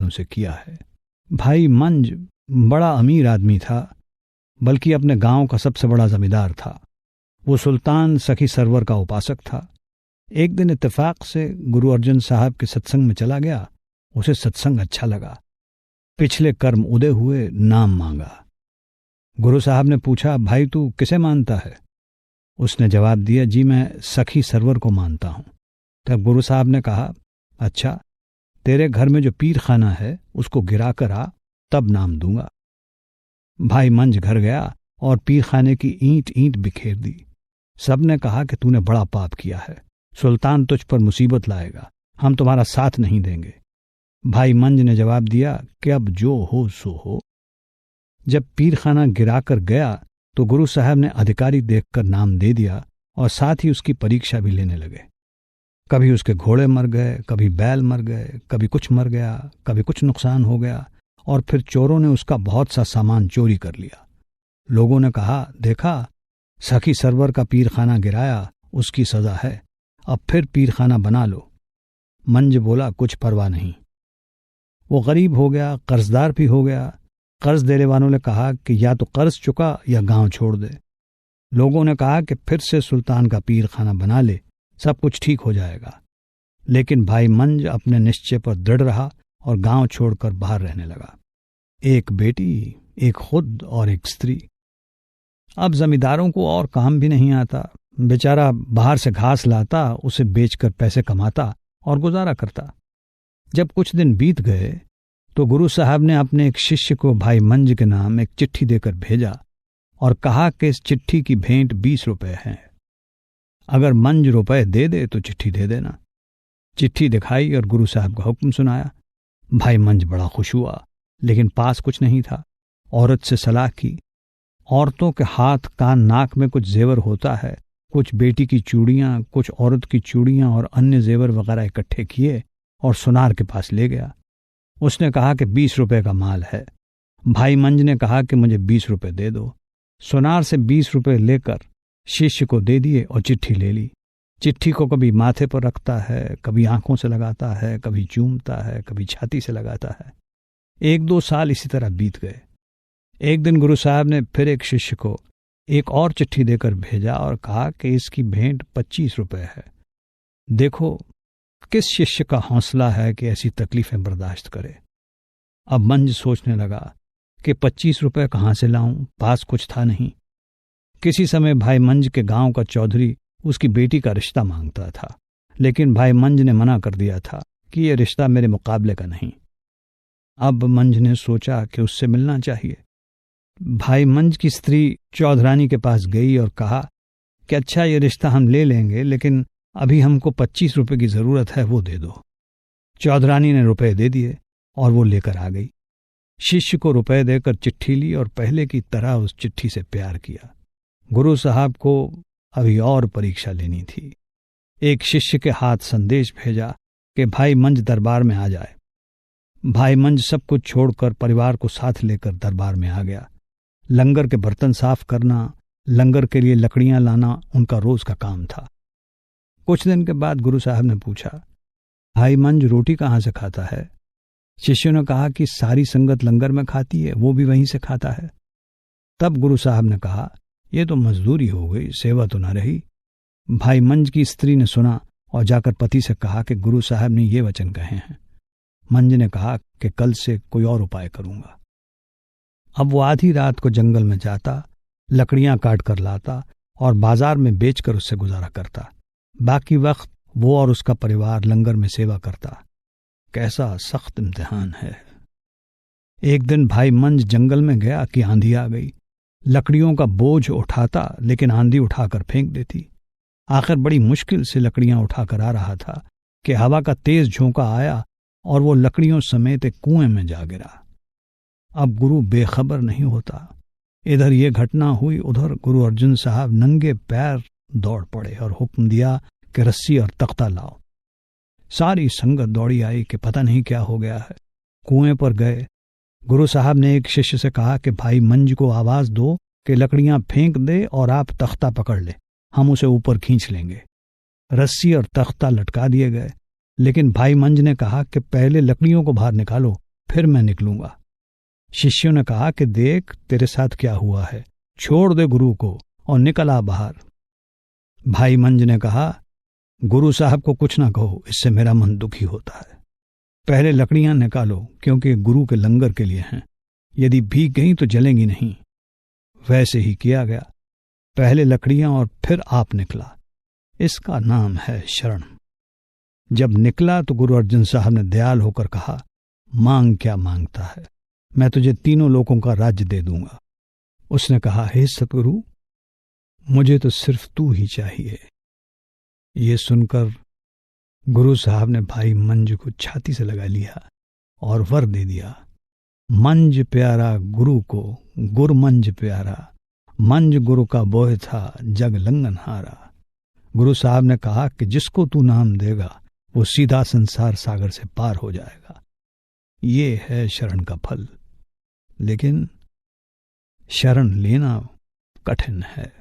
उसे किया है। भाई मंज बड़ा अमीर आदमी था, बल्कि अपने गांव का सबसे बड़ा जमींदार था। वो सुल्तान सखी सरवर का उपासक था। एक दिन इत्तेफाक से गुरु अर्जन साहब के सत्संग में चला गया। उसे सत्संग अच्छा लगा। पिछले कर्म उदय हुए, नाम मांगा। गुरु साहब ने पूछा, भाई तू किसे मानता है? उसने जवाब दिया, जी मैं सखी सरवर को मानता हूं। तब गुरु साहब ने कहा, अच्छा, तेरे घर में जो पीर खाना है उसको गिरा कर आ, तब नाम दूंगा। भाई मंज घर गया और पीर खाने की ईंट ईंट बिखेर दी। सबने कहा कि तूने बड़ा पाप किया है, सुल्तान तुझ पर मुसीबत लाएगा, हम तुम्हारा साथ नहीं देंगे। भाई मंज ने जवाब दिया कि अब जो हो सो हो। जब पीर खाना गिराकर गया तो गुरु साहब ने अधिकारी देखकर नाम दे दिया और साथ ही उसकी परीक्षा भी लेने लगे। कभी उसके घोड़े मर गए, कभी बैल मर गए, कभी कुछ मर गया, कभी कुछ नुकसान हो गया, और फिर चोरों ने उसका बहुत सा सामान चोरी कर लिया। लोगों ने कहा, देखा, सखी सरवर का पीर खाना गिराया, उसकी सजा है, अब फिर पीर खाना बना लो। मंज बोला, कुछ परवाह नहीं। वो गरीब हो गया, कर्जदार भी हो गया। कर्ज देने वालों ने कहा कि या तो कर्ज चुका या गांव छोड़ दे। लोगों ने कहा कि फिर से सुल्तान का पीर खाना बना ले, सब कुछ ठीक हो जाएगा। लेकिन भाई मंज अपने निश्चय पर दृढ़ रहा और गांव छोड़कर बाहर रहने लगा। एक बेटी, एक खुद और एक स्त्री। अब जमींदारों को और काम भी नहीं आता। बेचारा बाहर से घास लाता, उसे बेचकर पैसे कमाता और गुजारा करता। जब कुछ दिन बीत गए तो गुरु साहब ने अपने एक शिष्य को भाई मंज के नाम एक चिट्ठी देकर भेजा और कहा कि इस चिट्ठी की भेंट 20 रुपए है। अगर मंज रुपए दे दे तो चिट्ठी दे देना। चिट्ठी दिखाई और गुरु साहब का हुक्म सुनाया। भाई मंज बड़ा खुश हुआ, लेकिन पास कुछ नहीं था। औरत से सलाह की। औरतों के हाथ, कान, नाक में कुछ जेवर होता है। कुछ बेटी की चूड़ियां, कुछ औरत की चूड़ियां और अन्य जेवर वगैरह इकट्ठे किए और सुनार के पास ले गया। उसने कहा कि 20 रुपए का माल है। भाई मंज ने कहा कि मुझे 20 रुपए दे दो। सुनार से 20 रुपए लेकर शिष्य को दे दिए और चिट्ठी ले ली। चिट्ठी को कभी माथे पर रखता है, कभी आंखों से लगाता है, कभी चूमता है, कभी छाती से लगाता है। 1-2 साल इसी तरह बीत गए। एक दिन गुरु साहब ने फिर एक शिष्य को एक और चिट्ठी देकर भेजा और कहा कि इसकी भेंट 25 रुपए है। देखो किस शिष्य का हौसला है कि ऐसी तकलीफें बर्दाश्त करे। अब मंज सोचने लगा कि 25 रुपए कहां से लाऊं, पास कुछ था नहीं। किसी समय भाई मंज के गांव का चौधरी उसकी बेटी का रिश्ता मांगता था, लेकिन भाई मंज ने मना कर दिया था कि यह रिश्ता मेरे मुकाबले का नहीं। अब मंज ने सोचा कि उससे मिलना चाहिए। भाई मंज की स्त्री चौधरानी के पास गई और कहा कि अच्छा, ये रिश्ता हम ले लेंगे, लेकिन अभी हमको 25 रुपए की जरूरत है, वो दे दो। चौधरानी ने रुपए दे दिए और वो लेकर आ गई। शिष्य को रुपए देकर चिट्ठी ली और पहले की तरह उस चिट्ठी से प्यार किया। गुरु साहब को अभी और परीक्षा लेनी थी। एक शिष्य के हाथ संदेश भेजा कि भाई मंज दरबार में आ जाए। भाई मंज सब कुछ छोड़कर परिवार को साथ लेकर दरबार में आ गया। लंगर के बर्तन साफ करना, लंगर के लिए लकड़ियां लाना उनका रोज का काम था। कुछ दिन के बाद गुरु साहब ने पूछा, भाई मंज रोटी कहाँ से खाता है? शिष्यों ने कहा कि सारी संगत लंगर में खाती है, वो भी वहीं से खाता है। तब गुरु साहब ने कहा, ये तो मजदूरी हो गई, सेवा तो न रही। भाई मंज की स्त्री ने सुना और जाकर पति से कहा कि गुरु साहब ने ये वचन कहे हैं। मंज ने कहा कि कल से कोई और उपाय करूंगा। अब वो आधी रात को जंगल में जाता, लकड़ियां काट कर लाता और बाजार में बेचकर उससे गुजारा करता। बाकी वक्त वो और उसका परिवार लंगर में सेवा करता। कैसा सख्त इम्तिहान है। एक दिन भाई मंज जंगल में गया कि आंधी आ गई। लकड़ियों का बोझ उठाता, लेकिन आंधी उठाकर फेंक देती। आखिर बड़ी मुश्किल से लकड़ियां उठाकर आ रहा था कि हवा का तेज झोंका आया और वो लकड़ियों समेत एक कुएं में जा गिरा। अब गुरु बेखबर नहीं होता। इधर ये घटना हुई, उधर गुरु अर्जुन साहब नंगे पैर दौड़ पड़े और हुक्म दिया कि रस्सी और तख्ता लाओ। सारी संगत दौड़ी आई कि पता नहीं क्या हो गया है। कुएं पर गए। गुरु साहब ने एक शिष्य से कहा कि भाई मंज को आवाज दो कि लकड़ियां फेंक दे और आप तख्ता पकड़ ले, हम उसे ऊपर खींच लेंगे। रस्सी और तख्ता लटका दिए गए, लेकिन भाई मंज ने कहा कि पहले लकड़ियों को बाहर निकालो, फिर मैं निकलूंगा। शिष्यों ने कहा कि देख तेरे साथ क्या हुआ है, छोड़ दे गुरु को और निकल आ बाहर। भाई मंज ने कहा, गुरु साहब को कुछ ना कहो, इससे मेरा मन दुखी होता है। पहले लकड़ियां निकालो, क्योंकि गुरु के लंगर के लिए हैं, यदि भीग गई तो जलेंगी नहीं। वैसे ही किया गया, पहले लकड़ियां और फिर आप निकला। इसका नाम है शरण। जब निकला तो गुरु अर्जन साहब ने दयाल होकर कहा, मांग क्या मांगता है, मैं तुझे तीनों लोकों का राज्य दे दूंगा। उसने कहा, हे सतगुरु, मुझे तो सिर्फ तू ही चाहिए। ये सुनकर गुरु साहब ने भाई मंज को छाती से लगा लिया और वर दे दिया, मंज प्यारा गुरु को, गुर मंज प्यारा, मंज गुरु का बोह था, जग लंगन हारा। गुरु साहब ने कहा कि जिसको तू नाम देगा वो सीधा संसार सागर से पार हो जाएगा। ये है शरण का फल, लेकिन शरण लेना कठिन है।